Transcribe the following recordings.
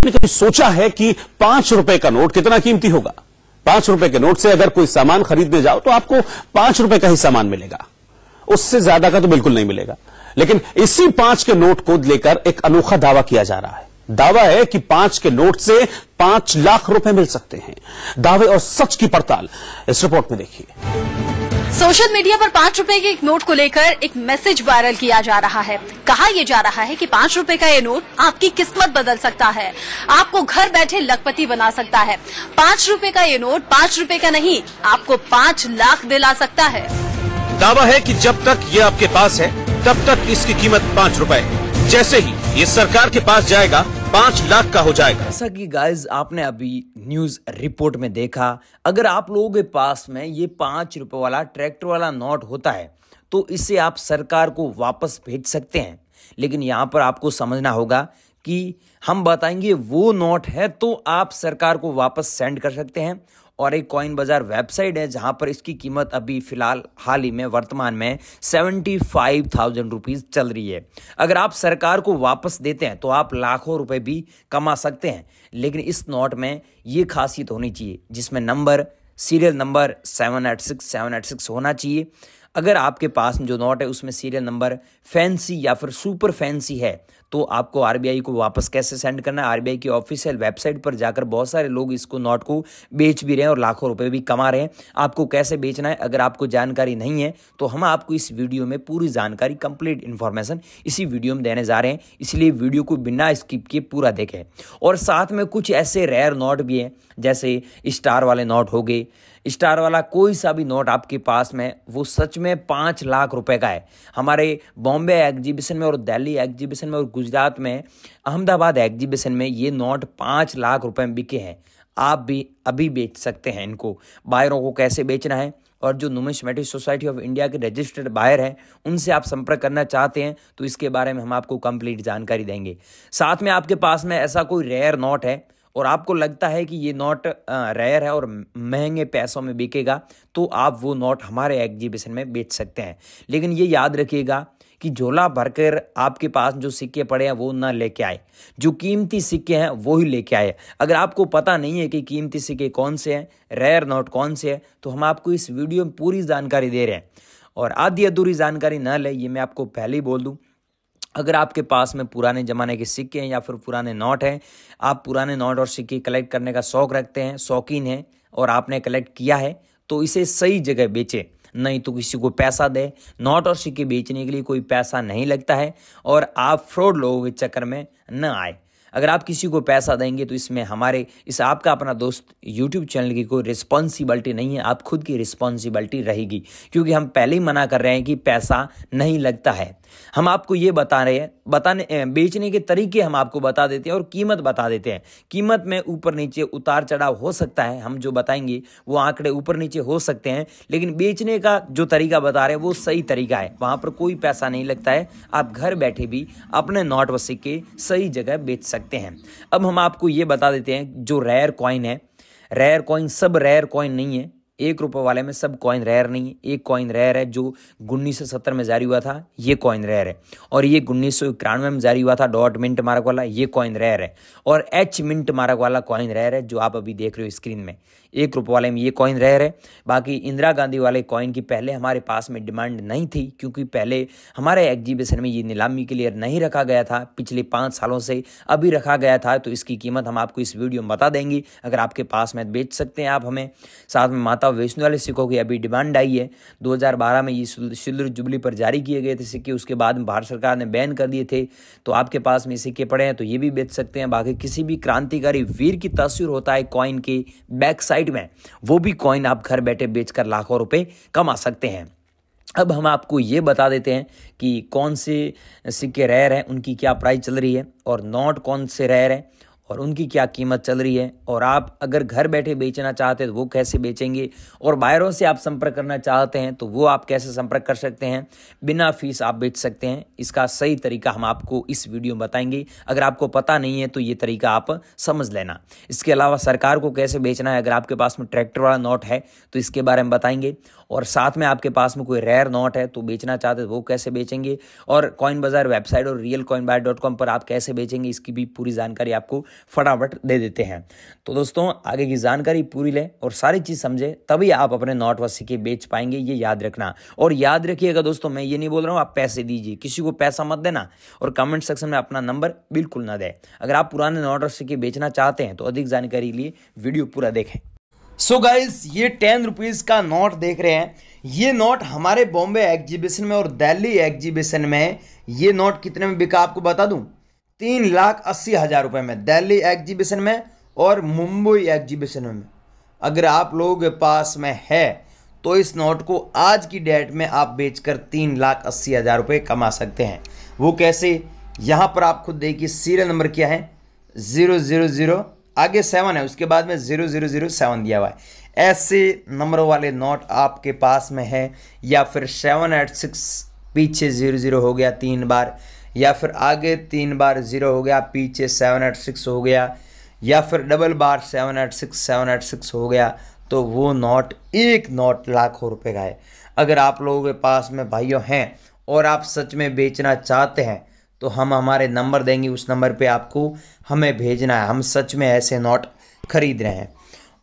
आपने कभी सोचा है कि 5 रुपए का नोट कितना कीमती होगा? 5 रुपए के नोट से अगर कोई सामान खरीदने जाओ तो आपको 5 रुपए का ही सामान मिलेगा, उससे ज्यादा का तो बिल्कुल नहीं मिलेगा। लेकिन इसी 5 के नोट को लेकर एक अनोखा दावा किया जा रहा है। दावा है कि 5 के नोट से 5 लाख रुपए मिल सकते हैं। दावे और सच की पड़ताल इस रिपोर्ट में देखिए। सोशल मीडिया पर 5 रुपए के एक नोट को लेकर एक मैसेज वायरल किया जा रहा है। कहा यह जा रहा है कि 5 रुपए का ये नोट आपकी किस्मत बदल सकता है, आपको घर बैठे लखपति बना सकता है। 5 रुपए का ये नोट 5 रुपए का नहीं, आपको 5 लाख दिला सकता है। दावा है कि जब तक ये आपके पास है तब तक इसकी कीमत 5 रुपए, जैसे ही ये सरकार के पास जाएगा 5 लाख का हो जाएगा। जैसा कि गाइज आपने अभी न्यूज रिपोर्ट में देखा, अगर आप लोगों के पास में ये 5 रुपए वाला ट्रैक्टर वाला नोट होता है तो इसे आप सरकार को वापस भेज सकते हैं। लेकिन यहाँ पर आपको समझना होगा कि हम बताएंगे वो नोट है तो आप सरकार को वापस सेंड कर सकते हैं। और एक कॉइन बाजार वेबसाइट है जहां पर इसकी कीमत अभी फिलहाल हाल ही में वर्तमान में 75,000 रुपीज चल रही है। अगर आप सरकार को वापस देते हैं तो आप लाखों रुपए भी कमा सकते हैं। लेकिन इस नोट में ये खासियत होनी चाहिए जिसमें नंबर सीरियल नंबर 786 होना चाहिए। अगर आपके पास जो नोट है उसमें सीरियल नंबर फैंसी या फिर सुपर फैंसी है तो आपको आरबीआई को वापस कैसे सेंड करना है। आरबीआई की ऑफिशियल वेबसाइट पर जाकर बहुत सारे लोग इसको नोट को बेच भी रहे हैं और लाखों रुपए भी कमा रहे हैं। आपको कैसे बेचना है अगर आपको जानकारी नहीं है तो हम आपको इस वीडियो में पूरी जानकारी, कंप्लीट इन्फॉर्मेशन इसी वीडियो में देने जा रहे हैं, इसलिए वीडियो को बिना स्किप किए पूरा देखें। और साथ में कुछ ऐसे रेयर नोट भी हैं जैसे स्टार वाले नोट हो गए। स्टार वाला कोई सा भी नोट आपके पास में वो सच में 5 लाख रुपए का है। हमारे बॉम्बे एग्जीबिशन में और दिल्ली एग्जीबिशन में और गुजरात में अहमदाबाद एग्जीबिशन में ये नोट 5 लाख रुपए में बिके हैं। आप भी अभी बेच सकते हैं इनको। बायरों को कैसे बेचना है और जो न्यूमिस्मेटिक सोसाइटी ऑफ इंडिया के रजिस्टर्ड बायर हैं उनसे आप संपर्क करना चाहते हैं तो इसके बारे में हम आपको कंप्लीट जानकारी देंगे। साथ में आपके पास में ऐसा कोई रेयर नोट है और आपको लगता है कि ये नोट रेयर है और महंगे पैसों में बिकेगा तो आप वो नोट हमारे एग्जीबिशन में बेच सकते हैं। लेकिन ये याद रखिएगा कि झोला भरकर आपके पास जो सिक्के पड़े हैं वो ना लेके आए, जो कीमती सिक्के हैं वो ही लेके आए। अगर आपको पता नहीं है कि कीमती सिक्के कौन से हैं, रेयर नोट कौन से हैं, तो हम आपको इस वीडियो में पूरी जानकारी दे रहे हैं। और आधी अधूरी जानकारी ना ले, ये मैं आपको पहले ही बोल दूँ। अगर आपके पास में पुराने ज़माने के सिक्के हैं या फिर पुराने नोट हैं, आप पुराने नोट और सिक्के कलेक्ट करने का शौक़ रखते हैं, शौकीन हैं और आपने कलेक्ट किया है तो इसे सही जगह बेचें, नहीं तो किसी को पैसा दे। नोट और सिक्के बेचने के लिए कोई पैसा नहीं लगता है और आप फ्रॉड लोगों के चक्कर में न आए। अगर आप किसी को पैसा देंगे तो इसमें इस आपका अपना दोस्त यूट्यूब चैनल की कोई रिस्पॉन्सिबिलिटी नहीं है, आप खुद की रिस्पॉन्सिबिलिटी रहेगी, क्योंकि हम पहले ही मना कर रहे हैं कि पैसा नहीं लगता है। हम आपको ये बता रहे हैं, बेचने के तरीके हम आपको बता देते हैं और कीमत बता देते हैं। कीमत में ऊपर नीचे उतार चढ़ाव हो सकता है, हम जो बताएंगे वो आंकड़े ऊपर नीचे हो सकते हैं, लेकिन बेचने का जो तरीका बता रहे हैं वो सही तरीका है। वहाँ पर कोई पैसा नहीं लगता है, आप घर बैठे भी अपने नोट व सिक्के सही जगह बेच सकते हैं। अब हम आपको ये बता देते हैं जो रेयर कॉइन है, रेयर कॉइन सब रेयर कॉइन नहीं है। 1 रुपये वाले में सब कॉइन रेयर नहीं है। एक कॉइन रेयर है जो 1970 में जारी हुआ था, ये कॉइन रेयर है। और ये 1991 में जारी हुआ था, डॉट मिंट मार्क वाला, ये कॉइन रेयर है। और एच मिंट मार्क वाला कॉइन रेयर है जो आप अभी देख रहे हो स्क्रीन में। 1 रुपये वाले में ये कॉइन रेयर है। बाकी इंदिरा गांधी वाले कॉइन की पहले हमारे पास में डिमांड नहीं थी, क्योंकि पहले हमारे एग्जीबिशन में ये नीलामी के लिए नहीं रखा गया था, पिछले 5 सालों से अभी रखा गया था। तो इसकी कीमत हम आपको इस वीडियो में बता देंगे। अगर आपके पास में बेच सकते हैं आप हमें। साथ में माता वैष्णो वाले सिक्कों की अभी डिमांड आई है। 2012 में ये सिल्वर जुबली पर जारी किए गए थे सिक्के, उसके बाद में भारत सरकार ने बैन कर दिए थे। तो आपके पास में सिक्के पड़े हैं तो ये भी बेच सकते हैं। बाकी किसी भी क्रांतिकारी वीर की तस्वीर होता है कॉइन के बैक साइड में, वो भी कॉइन आप घर बैठे बेचकर लाखों रुपए कमा सकते हैं। अब हम आपको ये बता देते हैं कि कौन से सिक्के रेयर हैं, उनकी क्या प्राइस चल रही है, और नोट कौन से रेयर हैं और उनकी क्या कीमत चल रही है। और आप अगर घर बैठे बेचना चाहते हैं तो वो कैसे बेचेंगे, और बायरों से आप संपर्क करना चाहते हैं तो वो आप कैसे संपर्क कर सकते हैं, बिना फीस आप बेच सकते हैं। इसका सही तरीका हम आपको इस वीडियो में बताएंगे। अगर आपको पता नहीं है तो ये तरीका आप समझ लेना। इसके अलावा सरकार को कैसे बेचना है, अगर आपके पास में ट्रैक्टर वाला नोट है तो इसके बारे में बताएंगे। और साथ में आपके पास में कोई रेयर नोट है तो बेचना चाहते हैं वो कैसे बेचेंगे, और कॉइन बाजार वेबसाइट और realcoinbuyer.com पर आप कैसे बेचेंगे, इसकी भी पूरी जानकारी आपको फटाफट दे देते हैं। तो दोस्तों आगे की जानकारी पूरी लें और सारी चीज़ समझे, तभी आप अपने नोट व सिक्के बेच पाएंगे, ये याद रखना। और याद रखिएगा दोस्तों, मैं ये नहीं बोल रहा हूँ आप पैसे दीजिए, किसी को पैसा मत देना और कमेंट सेक्शन में अपना नंबर बिल्कुल ना दें। अगर आप पुराने नोट और सिक्के बेचना चाहते हैं तो अधिक जानकारी के लिए वीडियो पूरा देखें। सो गाइस, ये 10 रुपीज़ का नोट देख रहे हैं, ये नोट हमारे बॉम्बे एग्जीबिशन में और दिल्ली एग्जीबिशन में ये नोट कितने में बिका आपको बता दूं, 3,80,000 रुपये में दिल्ली एग्जीबिशन में और मुंबई एग्जीबिशन में। अगर आप लोगों के पास में है तो इस नोट को आज की डेट में आप बेचकर 3,80,000 रुपये कमा सकते हैं। वो कैसे, यहाँ पर आप खुद देखिए, सीरियल नंबर क्या है 000, आगे 7 है, उसके बाद में 0007 दिया हुआ है। ऐसे नंबर वाले नोट आपके पास में है, या फिर 786 पीछे 00 हो गया 3 बार, या फिर आगे 3 बार 0 हो गया, पीछे 786 हो गया, या फिर डबल बार 786 हो गया, तो वो नोट एक नोट लाखों रुपए का है। अगर आप लोगों के पास में भाइयों हैं और आप सच में बेचना चाहते हैं तो हम हमारे नंबर देंगे, उस नंबर पे आपको हमें भेजना है, हम सच में ऐसे नोट खरीद रहे हैं।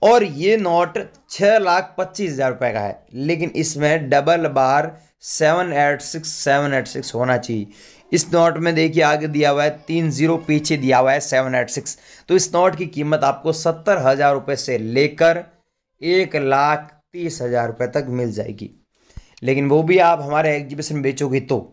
और ये नोट 6,25,000 रुपये का है, लेकिन इसमें डबल बार 786 होना चाहिए। इस नोट में देखिए आगे दिया हुआ है 3 0, पीछे दिया हुआ है 786। तो इस नोट की कीमत आपको 70,000 रुपये से लेकर 1,30,000 रुपये तक मिल जाएगी। लेकिन वो भी आप हमारे एग्जीबिशन में बेचोगे तो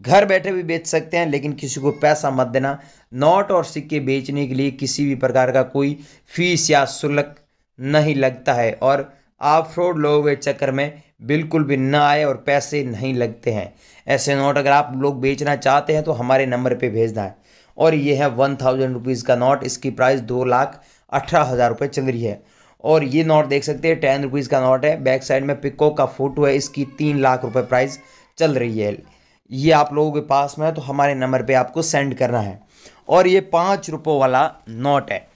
घर बैठे भी बेच सकते हैं, लेकिन किसी को पैसा मत देना। नोट और सिक्के बेचने के लिए किसी भी प्रकार का कोई फीस या शुल्क नहीं लगता है, और आप फ्रॉड लोगों के चक्कर में बिल्कुल भी ना आए और पैसे नहीं लगते हैं। ऐसे नोट अगर आप लोग बेचना चाहते हैं तो हमारे नंबर पे भेजना है। और ये है 1,000 रुपीज़ का नोट, इसकी प्राइस 2,18,000 रुपये चल रही है। और ये नोट देख सकते हैं 10 रुपीज़ का नोट है, बैक साइड में पिको का फोटो है, इसकी 3 लाख रुपये प्राइस चल रही है। ये आप लोगों के पास में है तो हमारे नंबर पे आपको सेंड करना है। और ये 5 रुपये वाला नोट है।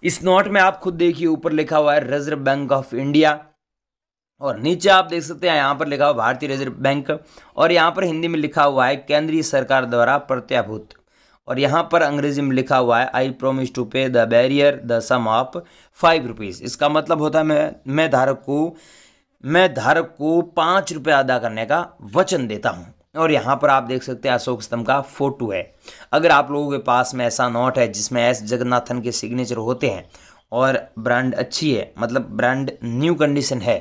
इस नोट में आप खुद देखिए, ऊपर लिखा हुआ है रिजर्व बैंक ऑफ इंडिया, और नीचे आप देख सकते हैं यहाँ पर लिखा हुआ भारतीय रिजर्व बैंक, और यहाँ पर हिंदी में लिखा हुआ है केंद्रीय सरकार द्वारा प्रत्याभूत, और यहाँ पर अंग्रेजी में लिखा हुआ है I promise to pay the bearer the sum of 5 rupees. इसका मतलब होता है मैं धारक को 5 रुपये अदा करने का वचन देता हूँ। और यहाँ पर आप देख सकते हैं अशोक स्तंभ का फोटो है। अगर आप लोगों के पास में ऐसा नोट है जिसमें एस जगन्नाथन के सिग्नेचर होते हैं और ब्रांड अच्छी है, मतलब ब्रांड न्यू कंडीशन है,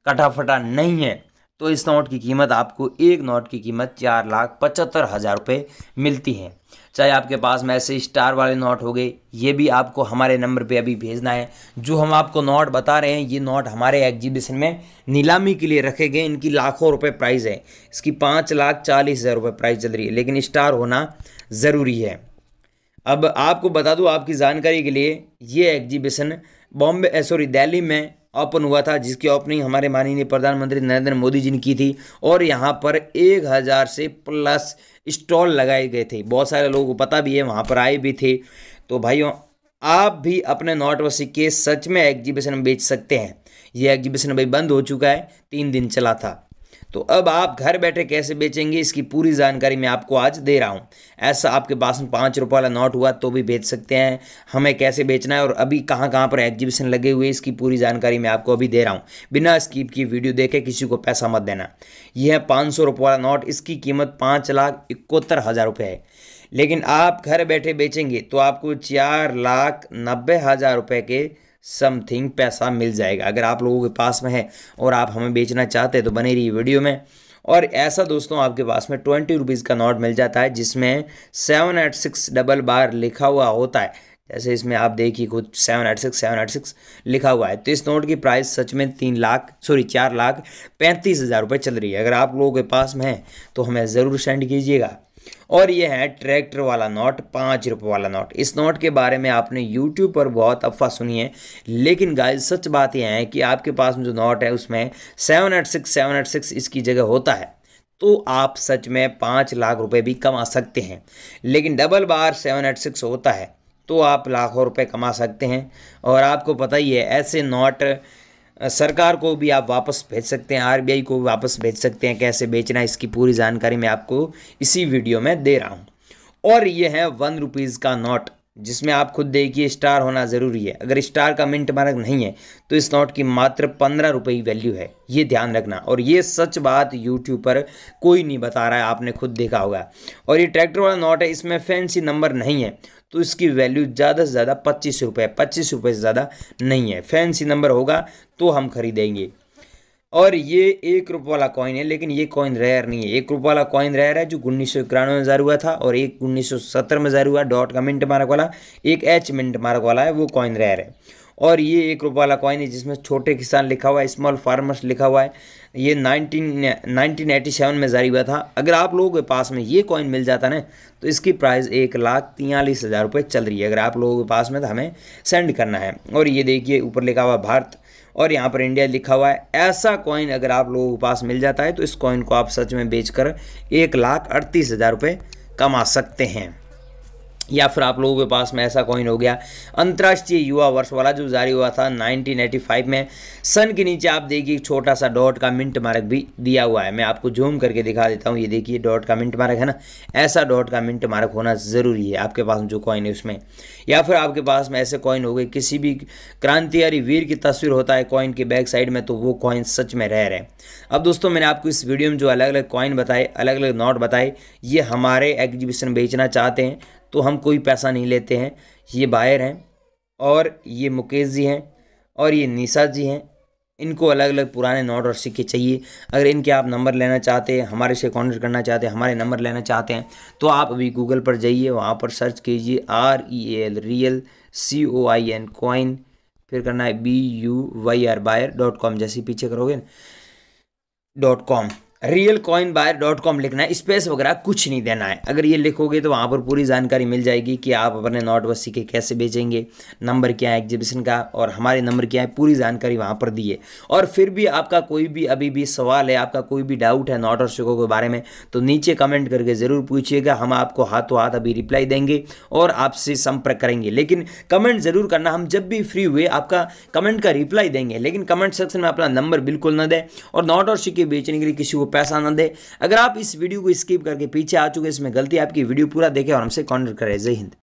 कटा फटा नहीं है, तो इस नोट की कीमत आपको, एक नोट की कीमत 4,75,000 रुपये मिलती है। चाहे आपके पास में ऐसे स्टार वाले नोट हो गए, ये भी आपको हमारे नंबर पे अभी भेजना है। जो हम आपको नोट बता रहे हैं, ये नोट हमारे एग्जीबिशन में नीलामी के लिए रखे गए, इनकी लाखों रुपए प्राइस है। इसकी 5,40,000 रुपये प्राइस चल रही है, लेकिन स्टार होना ज़रूरी है। अब आपको बता दूं आपकी जानकारी के लिए, ये एग्जीबिशन दिल्ली में ओपन हुआ था, जिसकी ओपनिंग हमारे माननीय प्रधानमंत्री नरेंद्र मोदी जी ने की थी। और यहाँ पर 1,000 से प्लस स्टॉल लगाए गए थे, बहुत सारे लोगों को पता भी है, वहाँ पर आए भी थे। तो भाइयों, आप भी अपने नोट व सिक्के सच में एग्जीबिशन में बेच सकते हैं। ये एग्जीबिशन अभी बंद हो चुका है, 3 दिन चला था। तो अब आप घर बैठे कैसे बेचेंगे, इसकी पूरी जानकारी मैं आपको आज दे रहा हूँ। ऐसा आपके पास में 5 रुपये वाला नोट हुआ तो भी बेच सकते हैं। हमें कैसे बेचना है और अभी कहाँ कहाँ पर एग्जीबिशन लगे हुए, इसकी पूरी जानकारी मैं आपको अभी दे रहा हूँ। बिना स्किप की वीडियो देखे किसी को पैसा मत देना। यह है 500 रुपये वाला नोट, इसकी कीमत 5,71,000 रुपये है। लेकिन आप घर बैठे बेचेंगे तो आपको 4,90,000 रुपये के समथिंग पैसा मिल जाएगा। अगर आप लोगों के पास में है और आप हमें बेचना चाहते हैं तो बने रहिए वीडियो में। और ऐसा दोस्तों, आपके पास में 20 रुपीज़ का नोट मिल जाता है, जिसमें 786 डबल बार लिखा हुआ होता है। जैसे इसमें आप देखिए कुछ 786 लिखा हुआ है। तो इस नोट की प्राइस सच में 4,35,000 रुपये चल रही है। अगर आप लोगों के पास में है तो हमें ज़रूर सेंड कीजिएगा। और ये है ट्रैक्टर वाला नोट, 5 रुपये वाला नोट। इस नोट के बारे में आपने YouTube पर बहुत अफवाह सुनी है, लेकिन गाइस सच बात यह है कि आपके पास में जो नोट है उसमें 786 इसकी जगह होता है, तो आप सच में 5 लाख रुपए भी कमा सकते हैं। लेकिन डबल बार 786 होता है तो आप लाखों रुपए कमा सकते हैं। और आपको पता ही है, ऐसे नोट सरकार को भी आप वापस भेज सकते हैं, RBI को भी वापस भेज सकते हैं। कैसे बेचना है इसकी पूरी जानकारी मैं आपको इसी वीडियो में दे रहा हूं। और ये है 1 रुपीज़ का नोट, जिसमें आप खुद देखिए स्टार होना ज़रूरी है। अगर स्टार का मिंट मार्क नहीं है तो इस नोट की मात्र 15 रुपये ही वैल्यू है, ये ध्यान रखना। और ये सच बात यूट्यूब पर कोई नहीं बता रहा है, आपने खुद देखा होगा। और ये ट्रैक्टर वाला नोट है, इसमें फैंसी नंबर नहीं है तो इसकी वैल्यू ज़्यादा से ज़्यादा 25 रुपये, 25 रुपये से ज़्यादा नहीं है। फैंसी नंबर होगा तो हम खरीदेंगे। और ये 1 रुपये वाला कॉइन है, लेकिन ये कॉइन रेयर नहीं है। 1 रुपये वाला कॉइन रेयर है जो 1991 में जारी हुआ था, और एक 1970 में जारी हुआ डॉट का मिंट मार्क वाला, एक एच मिंट मार्क वाला है, वो कॉइन रेयर है। और ये 1 रुपये वाला कॉइन है जिसमें छोटे किसान लिखा हुआ है, स्मॉल फार्मर्स लिखा हुआ है। ये 1987 में जारी हुआ था। अगर आप लोगों के पास में ये कॉइन मिल जाता ना तो इसकी प्राइस 1,43,000 रुपये चल रही है। अगर आप लोगों के पास में तो हमें सेंड करना है। और ये देखिए ऊपर लिखा हुआ भारत और यहाँ पर इंडिया लिखा हुआ है। ऐसा कॉइन अगर आप लोगों के पास मिल जाता है तो इस कॉइन को आप सच में बेचकर 1,38,000 रुपये कमा सकते हैं। या फिर आप लोगों के पास में ऐसा कॉइन हो गया अंतर्राष्ट्रीय युवा वर्ष वाला जो जारी हुआ था 1985 में। सन के नीचे आप देखिए छोटा सा डॉट का मिंट मार्क भी दिया हुआ है। मैं आपको जूम करके दिखा देता हूँ। ये देखिए डॉट का मिंट मार्क है ना, ऐसा डॉट का मिंट मार्क होना ज़रूरी है आपके पास जो कॉइन है उसमें। या फिर आपके पास में ऐसे कॉइन हो गए, किसी भी क्रांतिकारी वीर की तस्वीर होता है कॉइन के बैक साइड में, तो वो कॉइन सच में रेयर है। अब दोस्तों मैंने आपको इस वीडियो में जो अलग अलग कॉइन बताए, अलग अलग नोट बताए, ये हमारे एग्जीबिशन बेचना चाहते हैं तो हम कोई पैसा नहीं लेते हैं। ये बायर हैं और ये मुकेश जी हैं और ये निशा जी हैं। इनको अलग अलग पुराने नोट और सिक्के चाहिए। अगर इनके आप नंबर लेना चाहते हैं, हमारे से कॉन्टेक्ट करना चाहते हैं, हमारे नंबर लेना चाहते हैं, तो आप अभी गूगल पर जाइए, वहाँ पर सर्च कीजिए REAL रियल COIN कॉइन, फिर करना है BUYR buyer.com, जैसे पीछे करोगे .com, realcoinbuyer.com लिखना है। स्पेस वगैरह कुछ नहीं देना है। अगर ये लिखोगे तो वहाँ पर पूरी जानकारी मिल जाएगी कि आप अपने नोट व सिक्के कैसे बेचेंगे, नंबर क्या है एग्जीबिशन का और हमारे नंबर क्या है, पूरी जानकारी वहाँ पर दी है। और फिर भी आपका कोई भी अभी भी सवाल है, आपका कोई भी डाउट है नोट और सिक्कों के बारे में, तो नीचे कमेंट करके ज़रूर पूछिएगा। हम आपको हाथों हाथ अभी रिप्लाई देंगे और आपसे संपर्क करेंगे। लेकिन कमेंट ज़रूर करना, हम जब भी फ्री हुए आपका कमेंट का रिप्लाई देंगे। लेकिन कमेंट सेक्शन में अपना नंबर बिल्कुल न दें और नोट और सिक्के बेचने के लिए किसी को पैसा न दे। अगर आप इस वीडियो को स्किप करके पीछे आ चुके, इसमें गलती आपकी, वीडियो पूरा देखें और हमसे कॉन्टेक्ट करें। जय हिंद।